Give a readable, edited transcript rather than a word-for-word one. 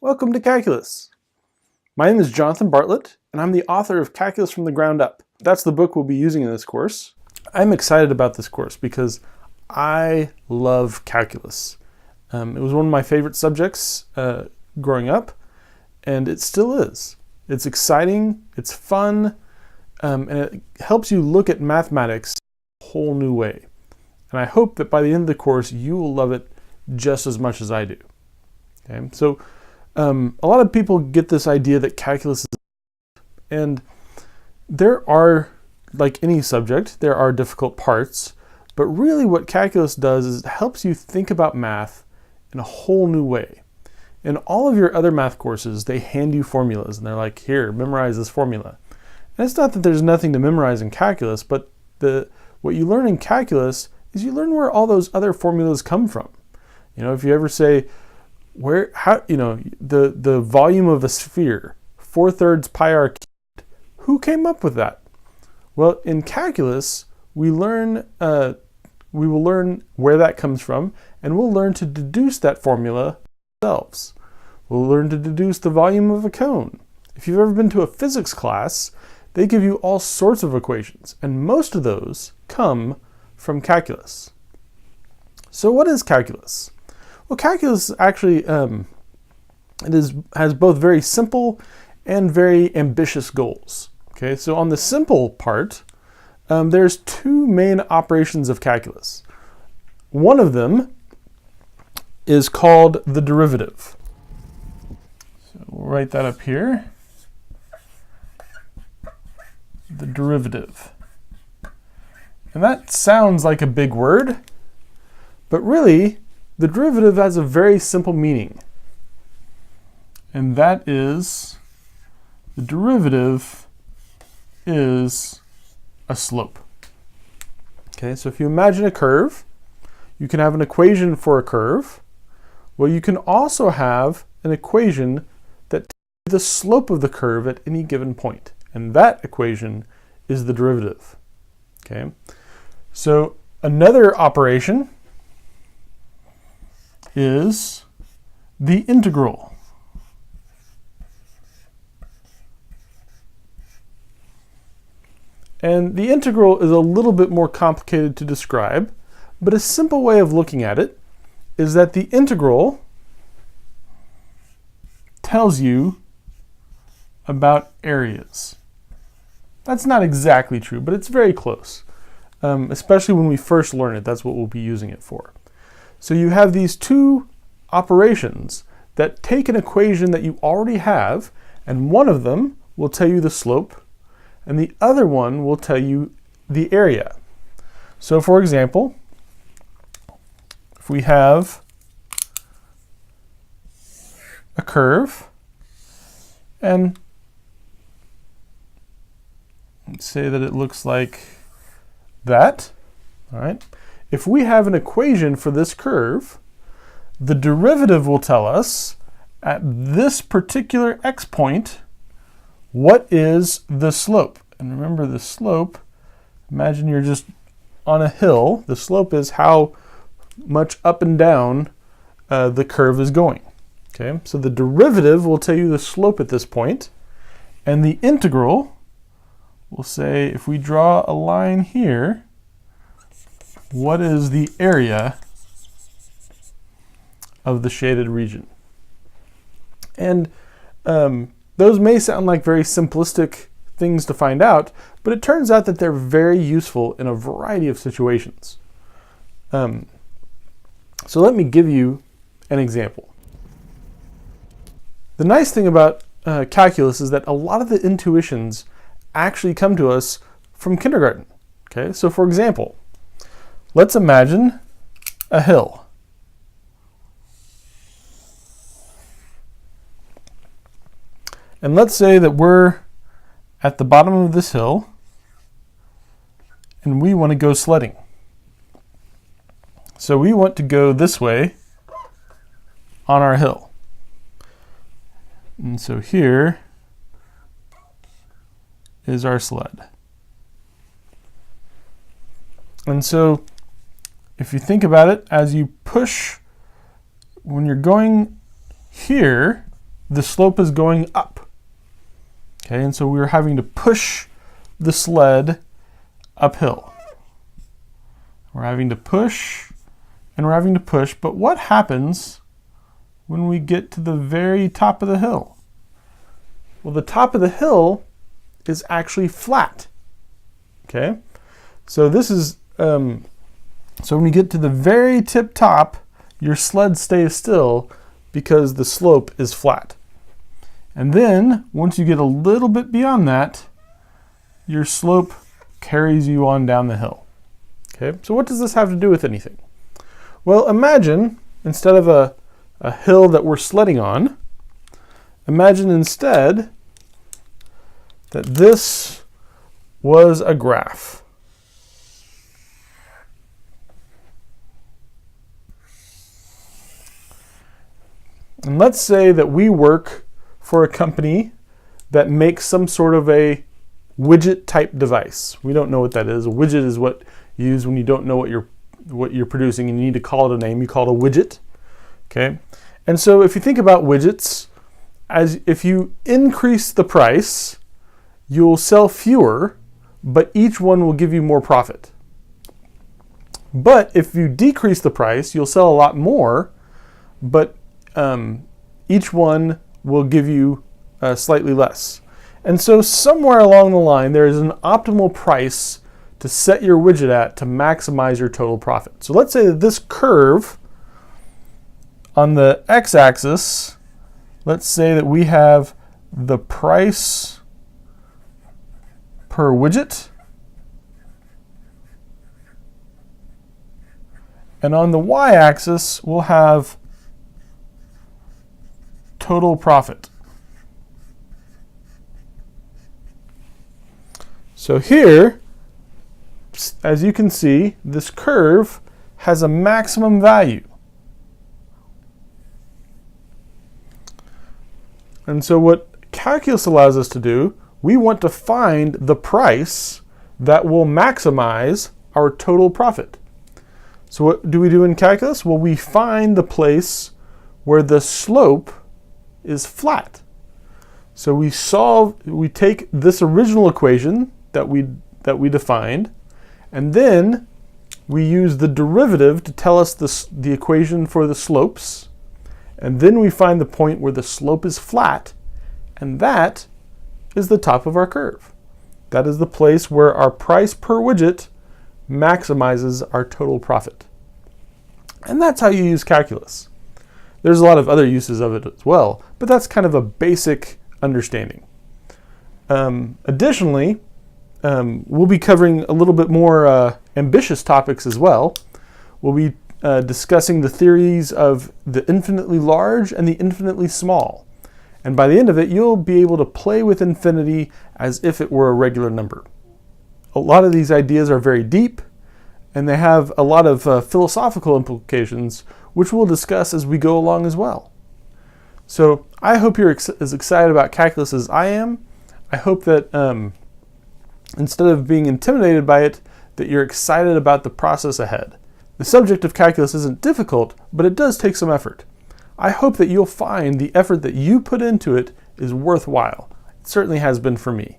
Welcome to Calculus. My name is Jonathan Bartlett, and I'm the author of Calculus from the Ground Up. That's the book we'll be using in this course. I'm excited about this course because I love calculus. It was one of my favorite subjects growing up, and it still is. It's exciting, it's fun, and it helps you look at mathematics in a whole new way. And I hope that by the end of the course, you will love it just as much as I do. Okay? So, a lot of people get this idea that calculus is, and there are, like any subject, there are difficult parts, but really what calculus does is it helps you think about math in a whole new way. In all of your other math courses, they hand you formulas, and they're like, here, memorize this formula. And it's not that there's nothing to memorize in calculus, but what you learn in calculus is you learn where all those other formulas come from. You know, if you ever say, the volume of a sphere, 4/3 pi r cubed. Who came up with that? Well, in calculus, we will learn where that comes from, and we'll learn to deduce that formula ourselves. We'll learn to deduce the volume of a cone. If you've ever been to a physics class, they give you all sorts of equations, and most of those come from calculus. So what is calculus? Well, calculus actually has both very simple and very ambitious goals. Okay, so on the simple part, there's two main operations of calculus. One of them is called the derivative. So we'll write that up here. The derivative. And that sounds like a big word, but really, the derivative has a very simple meaning, and that is the derivative is a slope. Okay, so if you imagine a curve, you can have an equation for a curve. Well, you can also have an equation that tells you the slope of the curve at any given point, and that equation is the derivative. Okay, so another operation is the integral. And the integral is a little bit more complicated to describe, but a simple way of looking at it is that the integral tells you about areas. That's not exactly true, but it's very close. Especially when we first learn it, that's what we'll be using it for. So you have these two operations that take an equation that you already have, and one of them will tell you the slope, and the other one will tell you the area. So for example, if we have a curve, and let's say that it looks like that, all right? If we have an equation for this curve, the derivative will tell us at this particular x point, what is the slope? And remember the slope, imagine you're just on a hill. The slope is how much up and down the curve is going. Okay, so the derivative will tell you the slope at this point, and the integral will say, if we draw a line here, what is the area of the shaded region? And those may sound like very simplistic things to find out, but it turns out that they're very useful in a variety of situations. So let me give you an example. The nice thing about calculus is that a lot of the intuitions actually come to us from kindergarten. Okay, so for example, let's imagine a hill. And let's say that we're at the bottom of this hill and we want to go sledding. So we want to go this way on our hill. And so here is our sled. And so if you think about it, as you push, when you're going here, the slope is going up. Okay, and so we're having to push the sled uphill. We're having to push and we're having to push, but what happens when we get to the very top of the hill? Well, the top of the hill is actually flat. Okay, so this is so when you get to the very tip top, your sled stays still because the slope is flat. And then once you get a little bit beyond that, your slope carries you on down the hill. Okay, so what does this have to do with anything? Well, imagine instead of a hill that we're sledding on, imagine instead that this was a graph. And let's say that we work for a company that makes some sort of a widget type device. We don't know what that is. A widget is what you use when you don't know what you're producing and you need to call it a name. You call it a widget. Okay? And so if you think about widgets, as if you increase the price, you'll sell fewer, but each one will give you more profit. But if you decrease the price, you'll sell a lot more, but each one will give you slightly less. And so somewhere along the line, there is an optimal price to set your widget at to maximize your total profit. So let's say that this curve on the x-axis, let's say that we have the price per widget. And on the y-axis, we'll have total profit. So here, as you can see, this curve has a maximum value. And so what calculus allows us to do, we want to find the price that will maximize our total profit. So what do we do in calculus? Well, we find the place where the slope is flat. So we take this original equation that we defined, and then we use the derivative to tell us the equation for the slopes, and then we find the point where the slope is flat, and that is the top of our curve. That is the place where our price per widget maximizes our total profit. And that's how you use calculus. There's a lot of other uses of it as well, but that's kind of a basic understanding. Additionally, we'll be covering a little bit more ambitious topics as well. We'll be discussing the theories of the infinitely large and the infinitely small. And by the end of it, you'll be able to play with infinity as if it were a regular number. A lot of these ideas are very deep, and they have a lot of philosophical implications, which we'll discuss as we go along as well. So I hope you're as excited about calculus as I am. I hope that instead of being intimidated by it, that you're excited about the process ahead. The subject of calculus isn't difficult, but it does take some effort. I hope that you'll find the effort that you put into it is worthwhile. It certainly has been for me.